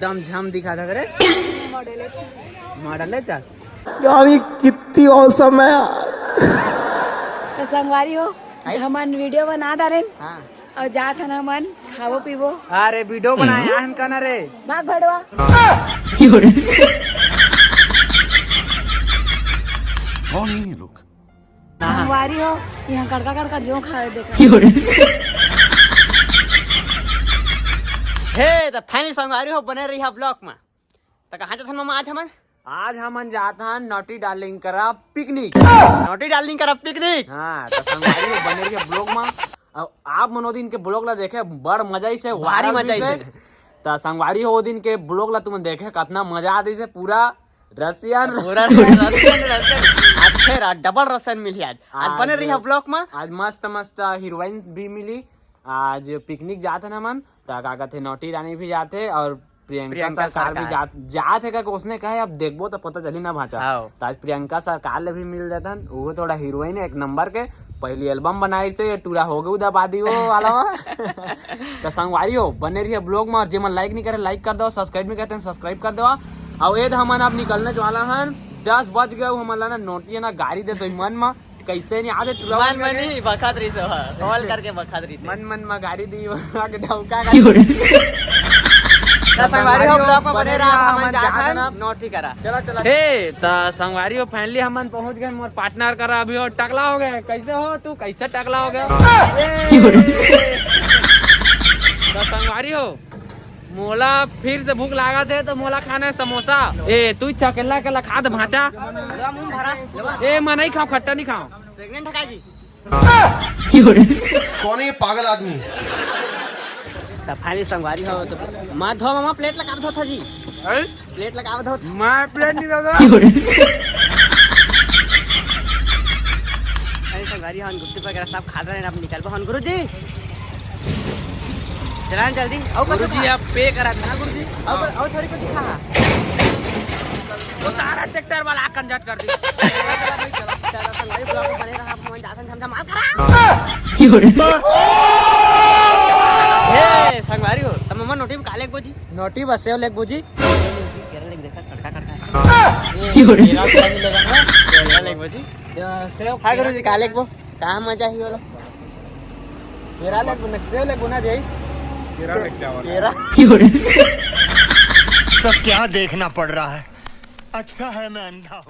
एकदम झम दिखा था रे मॉडल है चल यार ये कितनी औसम है यार। तो संगवारी हो हमन वीडियो बना दारे हाँ और जात हन हमन खावो पीबो। अरे वीडियो बनाया हन का ना रे भाग भड़वा कौन है ये लोग? संगवारी हो यहाँ कड़का कड़का जो खाए देखा हे तो फाइनली संगवारी हो बने रही है ब्लॉग में तो कहाँ जाते मामा आज हमन जात हन नोटी डार्लिंग करा पिकनिक नोटी डार्लिंग करा पिकनिक। हाँ तो संगवारी हो बने रही ब्लॉग में और आप मनो दिन के ब्लॉग ला देखे बड़ मजा ही से भारी मजा ही से तो संगवारी हो दिन के ब्लॉग ला तुम देखे कितना मजा आती से पूरा रसियन फिर डबल रसन मिली आज बने रही है ब्लॉग में। आज मस्त मस्त हीरोइंस भी मिली। आज पिकनिक जाते ना मन तो का कहते नोटी रानी भी जाते और प्रियंका सरकार भी जाते का उसने कहे अब देखबो तो पता चली ना भाचा। तो आज प्रियंका सरकार ले भी मिल जाता वो थोड़ा हीरोइन एक नंबर के पहली एल्बम बनाई से टूरा हो गए उदाबादी वो वाला तो संगवारी हो बने रही है ब्लॉग में और जे मन लाइक नहीं करे लाइक कर दो सब्सक्राइब नहीं करते हैं सब्सक्राइब कर दो। और ये हमन अब निकलने वाला हन 10 बज गए हमन ला ना नोटी ना गाड़ी दे तो मन में कैसे नहीं आते मन में नहीं बखतरी से कॉल करके बखतरी से मन में गाड़ी दी के ढौका संगवारी हो ब्लॉग में बने रहा हमन जात नोटी करा चला चला हे तो संगवारी हो फाइनली हमन पहुंच गए मोर पार्टनर करा अभी और टकला हो गए कैसे हो तू कैसे टकला हो गया तो संगवारी हो मोला फिर से भूख लगा थे तो मोला खाना है समोसा ए तू चकेला के खा दे भाचा ए मैं नहीं खाओ खट्टा नहीं खाओ प्रेग्नेंट है जी कौन है ये पागल आदमी? तो फाइनली संगवारी हो तो मत धो मामा प्लेट लगा दो था जी प्लेट लगा दो मैं प्लेट नहीं दूंगा संगवारी हम गुप्ती वगैरह सब खा रहे हैं अब निकल हम गुरु जी चला जल्दी गुरु जी आप पे करा देना गुरु जी और थोड़ी कुछ खा वो तारा ट्रैक्टर वाला कंजट कर दी चलो संगवारी ब्लॉग में बने रहा हम जाते हम धमाल करा हे संगवारी हो तब मम्मा नोटी में काले बोजी नोटी बस सेव लेक बुजी केरल लेक देखा कड़का कड़का लेक बोजी सेव हाय गुरु जी काले को कहाँ मजा ही होला तेरा लेक बुना सेव लेक बुना जाई तेरा सब क्या देखना पड़ रहा है? अच्छा है मैं अंधा हूँ।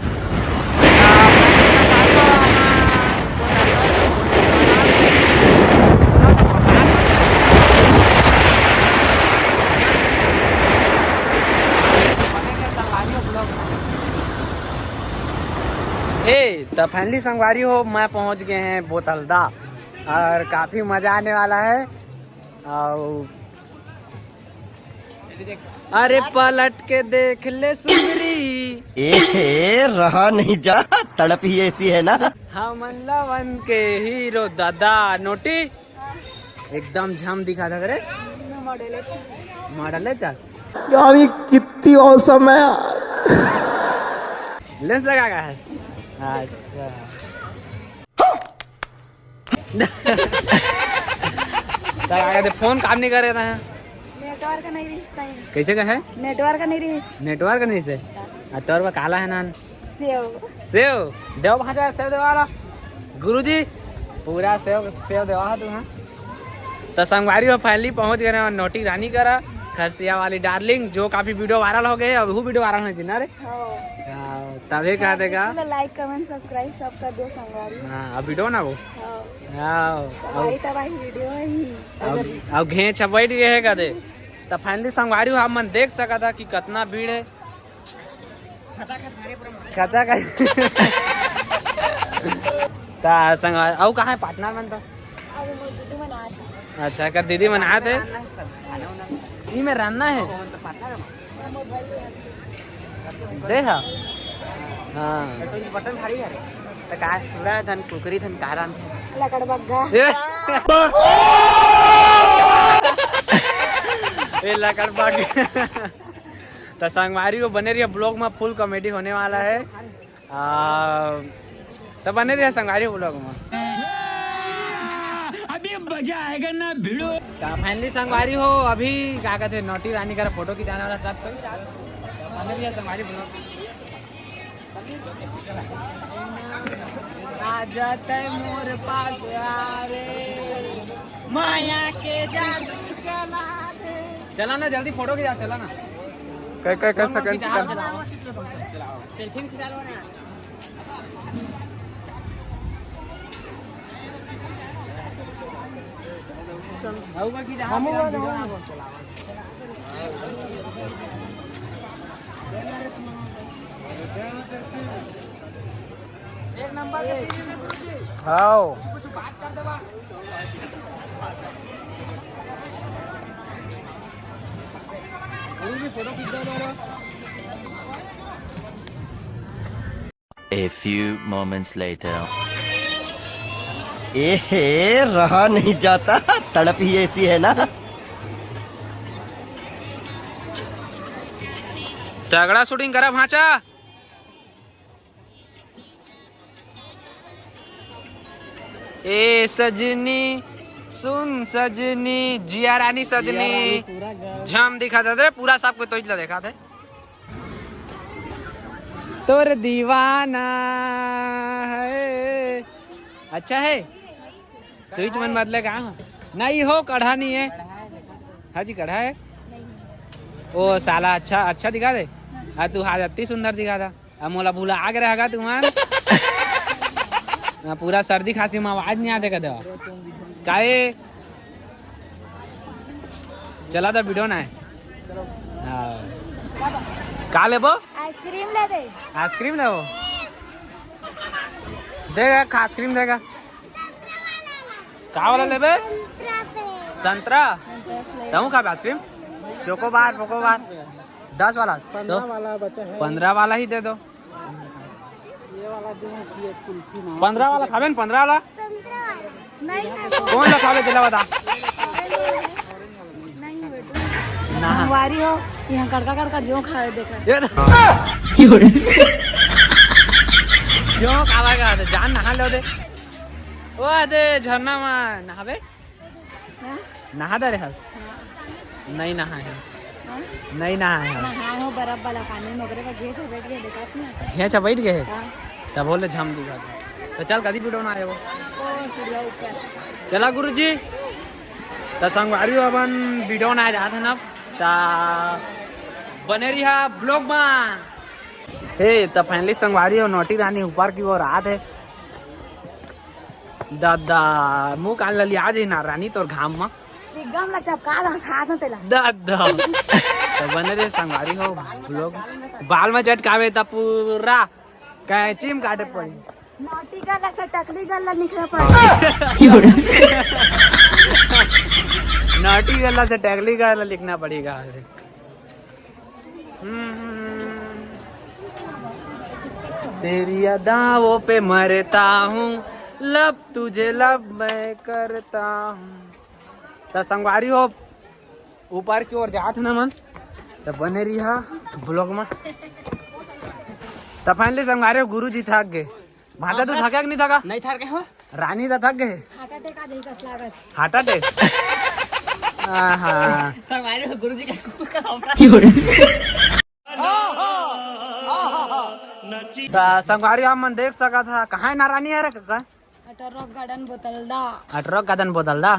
हे तो फाइनली संगवारी हो मैं पहुंच गए हैं बोतलदा और काफी मजा आने वाला है। और अरे पलट के देख ले सुंदरी रहा नहीं जा तड़प ही ऐसी है ना। हम लवन के हीरो दादा नोटी एकदम झम दिखा था रे मॉडल है चल यार ये कितनी औसम है यार। लेंस लगा का है अच्छा तो फोन काम नहीं कर रहे हैं नेटवर्क का नहीं रिश्ता है कैसे का है नेटवर्क का नहीं रिश्ता नेटवर्क नहीं से तोर पर काला है नान सेव सेव देव भाजा सेव देवाला गुरुजी पूरा सेव सेव देवा तू हाँ तो संगवारी में फाइनली पहुंच गए और नोटी रानी करा खरसिया वाली डार्लिंग जो काफी वीडियो वायरल हो गए अब वो वीडियो वायरल होने चाहिए ना रे तभी कहा देगा लाइक कमेंट सब्सक्राइब सब कर दो संगवारी। हाँ अब वीडियो ना वो वीडियो ही अब घे छपैट गए है कदे तो फाइनली संगवारी हम मन देख सका था कि कितना भीड़ है खचा का संगवारी और कहाँ है पार्टनर मन तो अच्छा कर दीदी मन आए थे ई में रहना है देख हाँ बटन भारी है तो का सुरा धन कुकरी धन कारान लकड़ बग्गा ये लकड़ बग्गा तो संगवारी को बने रही ब्लॉग में फुल कॉमेडी होने वाला है तो बने रही संगवारी ब्लॉग में अभी मजा आएगा ना भिड़ो। फाइनली संगवारी हो अभी क्या कहते नोटी रानी का फोटो खिंचाने वाला सब कोई संगवारी आ जाते मोर पास माया के जादू चला ना जल्दी फोटो खिंचा चला ना कई सेकंड सेल्फी खिंचा लो ना एक नंबर हाँ कुछ बात कर देवा फोटो खींचा A few moments later. एहे रहा नहीं जाता, तड़प ही ऐसी है ना। तगड़ा शूटिंग करा भाचा। ए सजनी सुन सजनी जिया रानी सजनी झम दिखा दे पूरा सबको तो इतना देखा थे तोर दीवाना है अच्छा है तो मन बदले कहाँ नहीं हो कढ़ा नहीं है हाँ जी कढ़ा है ओ साला अच्छा अच्छा दिखा दे हाँ तू हाथ अति सुंदर दिखा था अब मोला भूला आगे रहेगा तुम्हारा पूरा सर्दी खांसी में आवाज नहीं आते कदे काहे चला था वीडियो ना है का ले आइसक्रीम ले दे आइसक्रीम ले वो देगा आइसक्रीम देगा का वाला ले बे संतरा तुम खा आइसक्रीम चोकोबार 10 वाला तो 15 वाला ही दे दो 15 वाला खावे 15 वाला कौन सा खावे दिला बता संगवारी हो यहाँ कड़का कड़का जो खाए देखा जो खावागा जान नहा लो दे ओ दे झरना में नहावे नहा दे रे हंस नहीं नहा है नहीं नहा है नहाए हो बर्फ वाला पानी में ओकरे का घेच बैठ गए देखा नहीं घेचा बैठ गए तब बोले झम दिखा तो चल कदी वीडियो ना आए वो चला गुरुजी तो संगवारी अपन वीडियो ना जात है ना ता बने रही ब्लॉग में हे तो फाइनली संगवारी और नोटी रानी ऊपर की ओर रात है दादा मुंह कान लली आज ही ना रानी तो घाम में चिगम ला चपका दा खा दो तेला दादा तो बने रे संगवारी हो ब्लॉग बाल में चटकावे ता पूरा कैंची में काटे पड़ी नोटी गला से टकली गला निकल पड़ा नोटी गला से टकली गला लिखना पड़ेगा तेरी अदाओं पे मरता हूँ लब तुझे लब मैं करता हूँ तो संगवारी हो ऊपर की ओर जात ना मन तो बने रही ब्लॉग में तो फाइनली संगवारी हो गुरु जी थक गए भाजा तू थका कि नहीं थका नहीं थक गए हो रानी तो थक गए हाटा टेका दे कस लागत हार्ट अटैक हाँ संगवारी हो गुरुजी का कुकुर का सौंपरा संगवारी हम मन देख सका था कहाँ है नारानी है रे कहाँ अटरॉक गार्डन बोतल दा अटरॉक गार्डन बोतल दा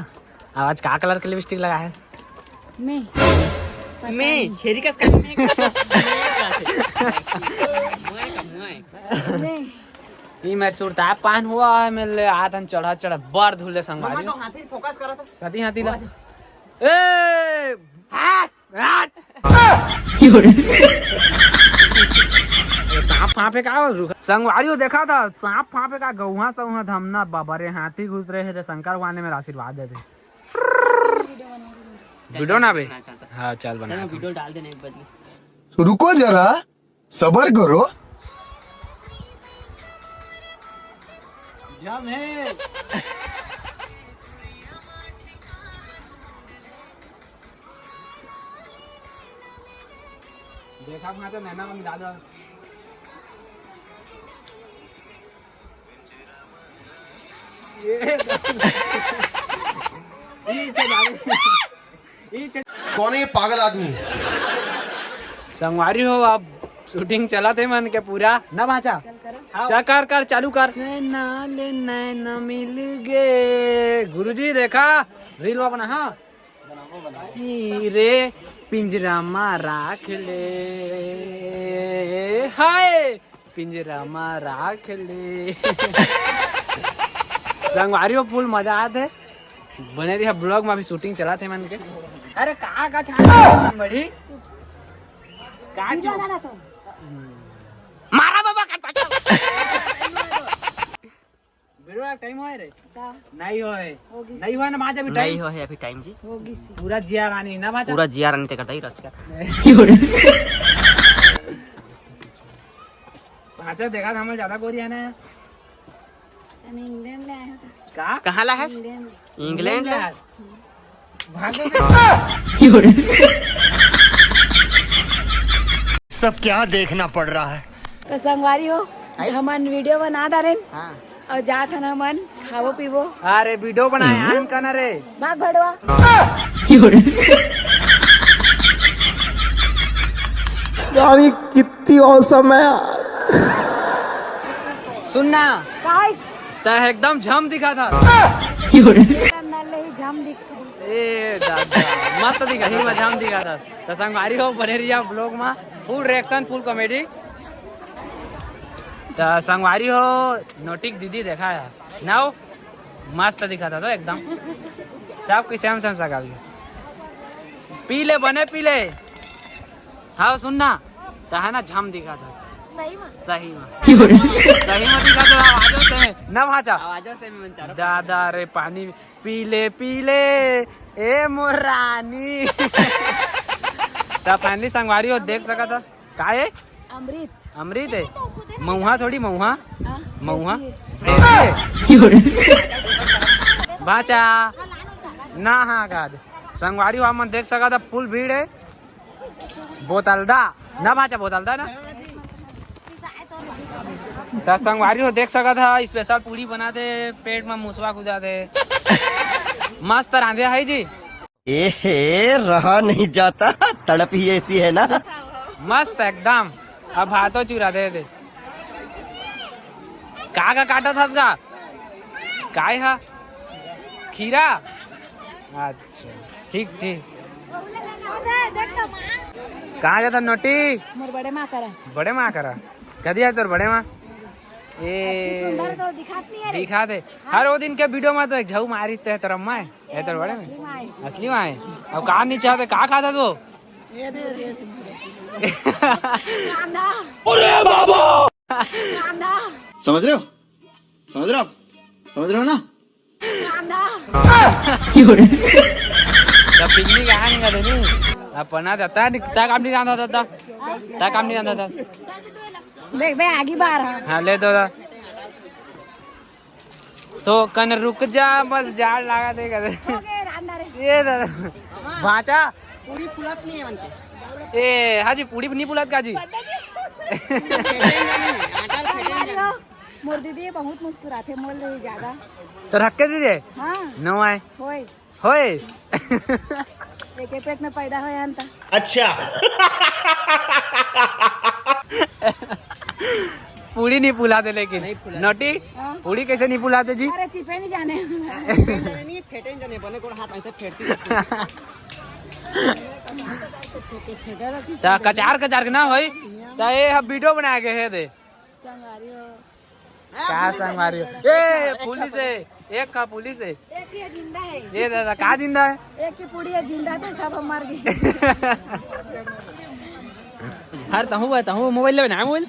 आज का कलर की लिपस्टिक लगा है मैं छेरी का ये मेरे सुरता पान हुआ है मेरे आतन चढ़ा चढ़ा बर धुले संगवारी तो हाथी फोकस करा था कती हाथी ला ए हाथ सांप फांपे का संगवारी देखा था सांप फांपे का गौहा सौहा धमना बाबरे हाथी घुस रहे थे शंकर वाने में आशीर्वाद देते वीडियो ना बे हाँ चल बना वीडियो डाल देना एक बदले रुको जरा सबर करो जम है देखा वहां तो नैना में डाल ये कौन है ये पागल आदमी? संगवारी हो अब शूटिंग चला थे मन के पूरा ना भाचा चल कर चालू कर नैना ले नैना मिल गए गुरुजी देखा रील बना हाँ रे पिंजरा में राख ले हाय पिंजरा में राख ले संगवारी हो फुल मजा आते बने रही ब्लॉग में अभी शूटिंग चला थे मन के अरे का छाड़ बड़ी का मारा बाबा बेरो टाइम होए रे नहीं होए ना भाजा भी टाइम नहीं हो है अभी टाइम जी होगी सी पूरा जिया रानी ना भाजा पूरा जिया रानी ते करता ही रस्ता भाजा देखा था हमें ज्यादा गोरी है ना हम इंग्लैंड ले आए का कहाँ ला है इंग्लैंड इंग्लैंड ला भागो सब क्या देखना पड़ रहा है? तो संगवारी हो हमन वीडियो बना दारे हाँ और जात हन हमन खावो पीवो अरे वीडियो बनाए आन करना रे भाग भड़वा गाड़ी कितनी औसम है यार। सुनना गाइस तो एकदम झम दिखा था अंदर ले ही झम दिख ए दादा मस्त दिखा ही में झम दिखा था तो संगवारी हो बने रहिया ब्लॉग में फुल रिएक्शन फुल कॉमेडी तो संगवारी हो नोटिक दीदी देखा है नाउ मस्त दिखा था तो एकदम सब की सेम सगा पीले बने पीले हाँ सुनना तो है ना झम दिखा था सही में सही में दिखा था आवाजों से ना भाचा आवाजों से भी मन दादा रे पानी पीले पीले ए मोरानी तो फाइनली संगवारी हो देख सका था का है अमृत अमृत है मऊहा थोड़ी मऊहा हाँ, मऊहा ऐसी बाचा ना हाँ गाद संगवारी हो मन देख सका था फुल भीड़ है बोतलदा ना भाचा बोतलदा ना तो संगवारी हो देख सका था स्पेशल पूरी बनाते पेट में मुसवा गुजाते मस्त रांधे है जी एहे रहा नहीं जाता तड़प ही ऐसी है ना। मस्त एकदम अब हाथों चुरा दे थे का काटा था का काय है खीरा अच्छा ठीक ठीक कहाँ जाता नोटी मोर बड़े माँ करा बड़े माँ करा कदी है तोर बड़े माँ ए सुंदर तो दिखात नहीं है रे दिखा दे हर वो दिन के वीडियो में तो एक झऊ मारी ते तेरा अम्मा है तेरे बड़े में असली माँ है। असली माँ है अब कहाँ नहीं चाहते कहाँ खाता तू कांदा कांदा समझ रहे हो आप समझ रहे हो ना? कांदा जब पिकनिक आया नहीं करते नहीं अपना जाता है ता काम नहीं जाता था ता काम नहीं जाता था देख बे आगे बार हाँ ले दो तो कन रुक जा बस झाड़ लगा दे कर ये दादा भाचा पूरी फुलात नहीं है बनते ए हाजी पूरी नहीं बुलात काजी मोर दीदी बहुत मुस्कुराते मोल रही ज्यादा तो रख के दीजिए हाँ नो आए होय होए एक पेट में पैदा हो अंता अच्छा पूरी नहीं पुलाते लेकिन नहीं फुलाते। नोटी हाँ। पूरी कैसे नहीं पुलाते जी अरे चिपे नहीं जाने नहीं फेटे जने बने कोण हाथ ऐसे फेटती ता कचार के ना होई ता ये हम वीडियो बना के है दे संगारी हो का संग मारियो ए पुलिस है एक का पुलिस है एक ही जिंदा है ये दादा का जिंदा है एक की पूरी है जिंदा था सब मर गई हर तहु मोबाइल लेबे ना मोबाइल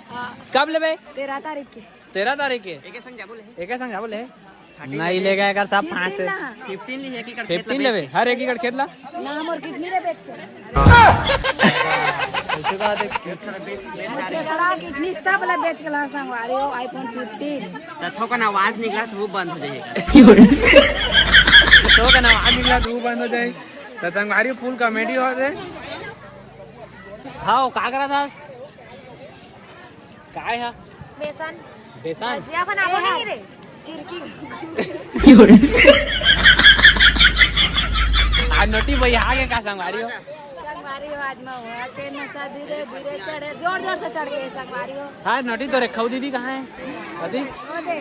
कब लेबे 13 तारीख के 13 तारीख के एके संग जाबो ले एक संग जाबो ले नहीं ले गए कर सब 5 से 15 ली है की 15 लेबे हर एक एकड़ खेत ला नाम और कितनी रे बेच के उसके बाद केकड़ा कितनी सब ला बेच के ला संगवारी हो आईफोन 15 तथो का आवाज निकला तो वो बंद हो जाएगा तो का नाम निकला तो बंद हो जाए तो संगवारी फुल कॉमेडी हो दे हाँ का करा था काय है बेसन बेसन भजिया बनाबो नहीं रे चिरकी नोटी भाई आगे का संगवारी हो संगवारी हो आज मैं हुआ के नशा धीरे धीरे चढ़े जोर जोर से चढ़ गए संगवारी हो। हाँ नोटी तो रे खऊ दीदी कहाँ है अभी ओ दे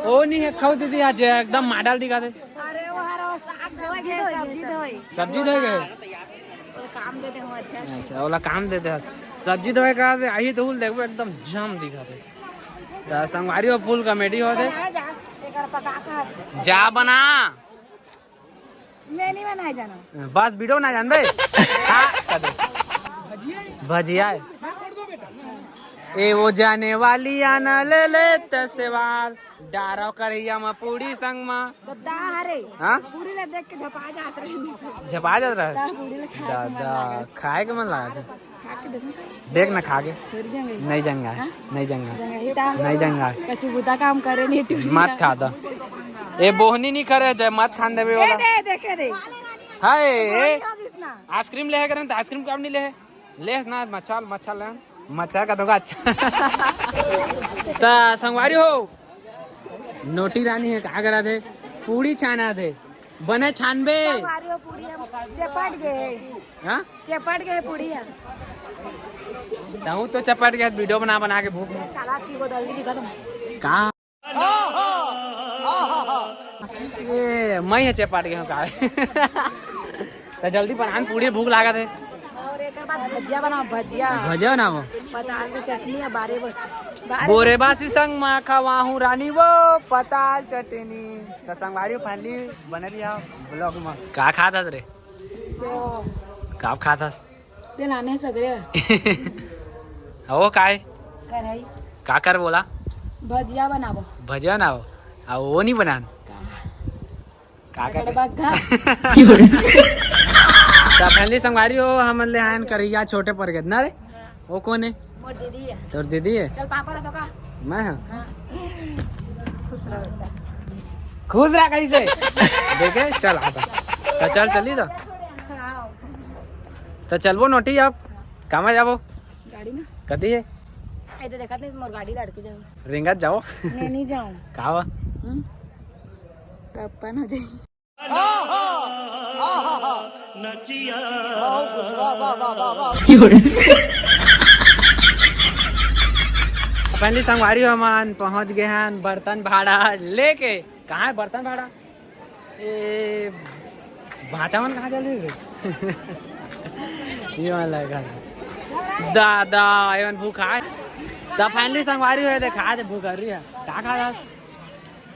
ओ नहीं है खऊ दीदी आज एकदम माडल दिखा दे। अरे वो हरा साग धोए सब्जी धोए सब्जी धोए गए और काम देते हो अच्छा। अच्छा ओला काम देते हैं सब्जी धोए का आई तो देखो एकदम जाम दिखा दे तो संगवारी हो फुल कॉमेडी हो दे जा बना मैं नहीं बनाए जाना बस वीडियो ना जान दे भजिया ए वो जाने वाली आना ले ले तस्वार डारो करैया में पूरी संग में गद्दा हरे हाँ पूरी ले देख के झपा जात रहे झपा जात रहा पूरी ले खा दादा खाए के मन लगा था खा के देखो देख ना खा के फिर जाएंगे नहीं जंगा नहीं जंगा जंगा नहीं जंगा कच्ची बुता काम करे नहीं टूट मत खा दो ए बोहनी नहीं करे जय मत खान देवे वाला दे देखे दे हाय किसना आइसक्रीम ले करन तो आइसक्रीम कब नहीं ले ना मच्छा ले मच्छा का दोगा अच्छा ता संगवारी हो नोटी रानी है कहा करा थे पूरी छाना थे बने छानबे मारियो पूरी हम चपट गए हाँ चपट गए पूरी ताऊ तो चपट गया वीडियो बना के भूख साला की को जल्दी दिखा तुम कहा ये मैं है चपाट गया का तो जल्दी बनान पूरी भूख लागत है और एक बाद भजिया बनाओ भजिया भजिया ना वो पताल की चटनी है बारे बस बोरे बासी संग में खवाहू रानी वो पताल चटनी तो संगवारी फाइनली बने रही ब्लॉग में का खाता रे का खाता ते नाने सगळे ओ काय कराई का कर बोला भजिया बनावो भजिया ना हो आ वो नहीं बनान का कर बघा तो फैमिली संगवारी हो हम ले आयन करिया छोटे पर गए ना रे वो कौन है मोर दीदी है तोर दीदी है चल पापा रखो का मैं हाँ हां खुश रहो बेटा खुश रहा कैसे देखे चल आता तो चल चली तो चलबो नोटी आप कहाँ जाबो गाड़ी में कदी है ऐसे देखा नहीं मोर गाड़ी लड़के जाओ रिंगत जाओ मैं नहीं जाऊं कहा तब पन हो जाए पहली संगवारी हम पहुंच गए हैं बर्तन भाड़ा लेके कहाँ है बर्तन भाड़ा ए भाचा मन कहाँ चल रही ये मन लगा दादा एवन भूख है तब फाइनली संगवारी हुए थे खा थे भूख कर रही है क्या खा था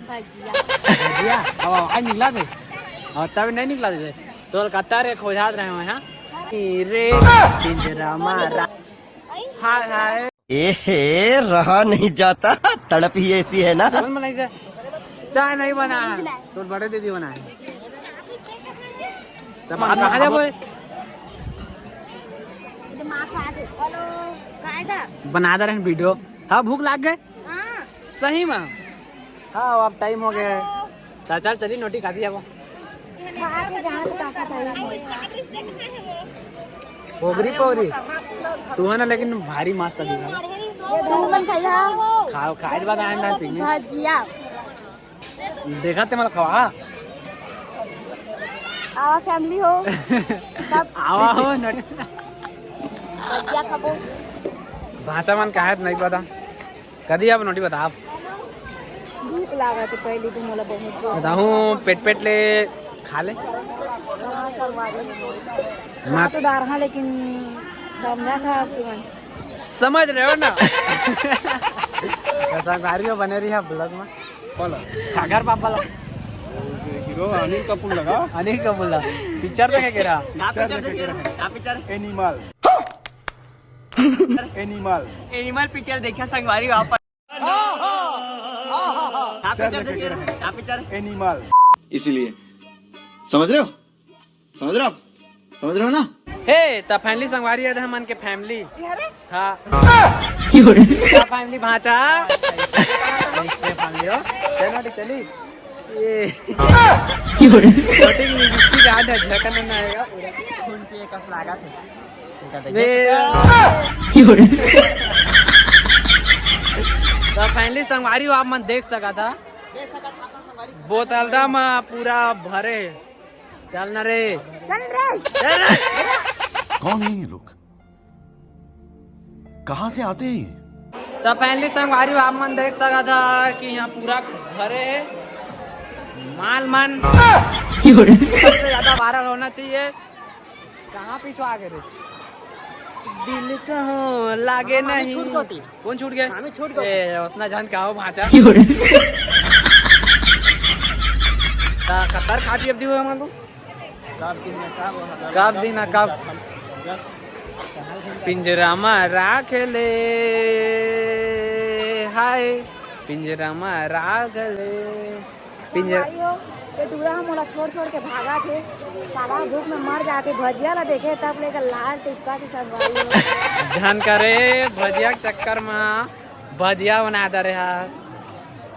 भजिया भजिया अब आज निकला थे और तब नहीं निकला थे तो कत्ता रे खोजात रहे हैं हाँ रे पिंजरा मारा हाय हाय एहे रहा नहीं जाता तड़प ही ऐसी है ना कौन बनाई से चाय नहीं बना तो बड़े दीदी बनाए तब आप कहाँ जाबो हेलो कायदा बना दे रहे हैं वीडियो हाँ भूख लाग गए हां सही में हाँ अब टाइम हो गया तो चल चली नोटी खाती जाबो खा के जहां ताकत है पोगरी पोगरी तू है ना लेकिन भारी मस्त दिखा ये दूध बन खाया खाओ खाए के बाद आए ना पिकनिक भजिया देखा ते मला खवा आवा फैमिली हो सब आवा हो नोटी भजिया खाबो भाषा मन का है नहीं पता कदी आप नोटी बता आप भूख लागा तो पहले तो मला बहुत बताऊँ पेट ले खा ले हाँ तो दार हाँ लेकिन समझा था आपकी मन समझ रहे हो ना ऐसा गाड़ियों बने रही है ब्लॉग में बोलो सागर पापा लो हीरो अनिल कपूर लगा अनिल कपूर ला पिक्चर देखे के रहा picture animal animal animal picture देखा संगवारी वहाँ पर पिक्चर एनिमल इसीलिए समझ रहे हो ना हे तो फैमिली संगवारी है हमन के फैमिली हाँ फैमिली भाचा फैमिली हो चलो चली ये गार्ड है झकन ना आएगा खून पिए कस लागा थे तो फैमिली संगवारी हो आप मन देख सका था बोतल में पूरा भरे चल ना रे। चल रे। कौन है ये लोग? कहाँ से आते हैं ये? तो फाइनली संगवारी आप मन देख सका था कि यहाँ पूरा भरे है माल मन सबसे ज्यादा वायरल होना चाहिए। कहाँ पीछे आ गए रे? दिल कहो लागे नहीं। छूट गई। कौन छूट गए? हमें छूट गई। ए उसना जान का हो भाचा। खतर खाती अब दी हुआ हमारे कब दिन कब पिंजरा में राख ले हाय पिंजरा में राख ले पिंजरा। ये दूरा हम मोला छोड़ छोड़ के भागा थे, साला भूख में मर जाते। भजिया ला देखे तब लेकर लाल टिपका के संगवारी जान करे भजिया के चक्कर में भजिया बना दे रहे हा।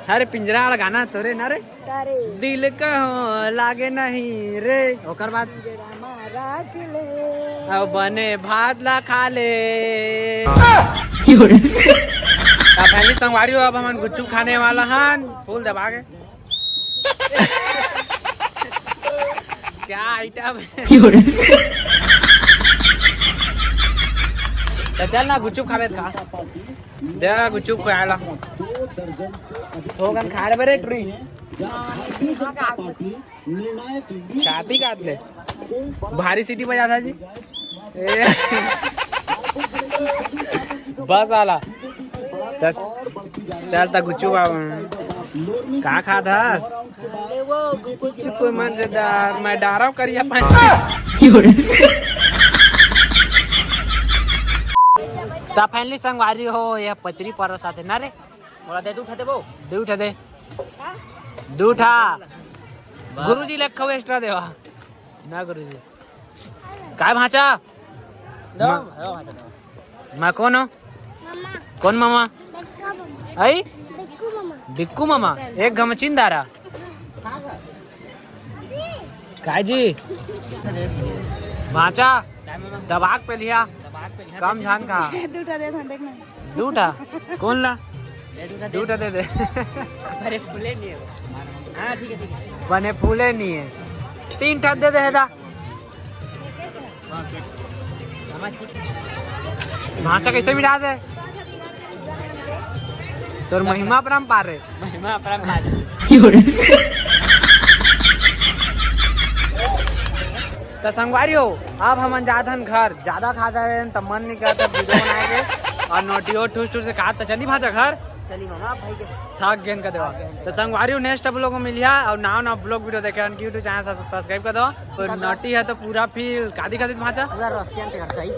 अरे पिंजरा वाला गाना तोरे ना रे करे दिल कहो लागे नहीं रे। ओकर बाद राख ले अब बने भात ला खा ले। पहली संगवारी हो अब हम गुच्चू खाने वाला हन फूल दबा के। क्या आइटम है? तो चल ना गुच्चू खावे खा दे गुच्चू को आला होगन खा रे बरे ट्री छाती काट ले भारी सीटी बजा था जी। बस आला दस चल ता गुच्चू कहाँ खा था कुछ कोई मजेदार मैं डारा करिया ता फाइनली संगवारी हो यह पतरी पर साथे ना रे मोला दे दूठा देबो दे उठा दे दूठा गुरुजी लखो एक्स्ट्रा देवा ना गुरुजी काय भाचा दो मैं कौन हो कौन मामा आई बिक्कू मामा एक घमचिन दारा काय जी भाचा दबाक पे लिया कम झान का दूटा दे देख ना दूठा कौन ला दूठा दे दे अरे फूले नहीं है। हाँ ठीक है बने फूले नहीं है 3 ठा दे दे दा भाचा कैसे मिला दे तोर महिमा परम्पार रे महिमा परम्पार। तो संगवारी हो अब हम जाथन घर ज्यादा खाता रहे तो मन नहीं करता वीडियो बनाएंगे और नोटियो ठूस ठूस से खा तो चली भाजा घर चली मामा भाई के थक गेन कर देवा। तो संगवारी हो नेक्स्ट आप लोग को मिलिया और नाव ब्लॉग वीडियो देखे उनकी यूट्यूब चैनल सब्सक्राइब कर दो। तो नोटी है तो पूरा फील कादी कादी भाजा पूरा रसियन से करता ही।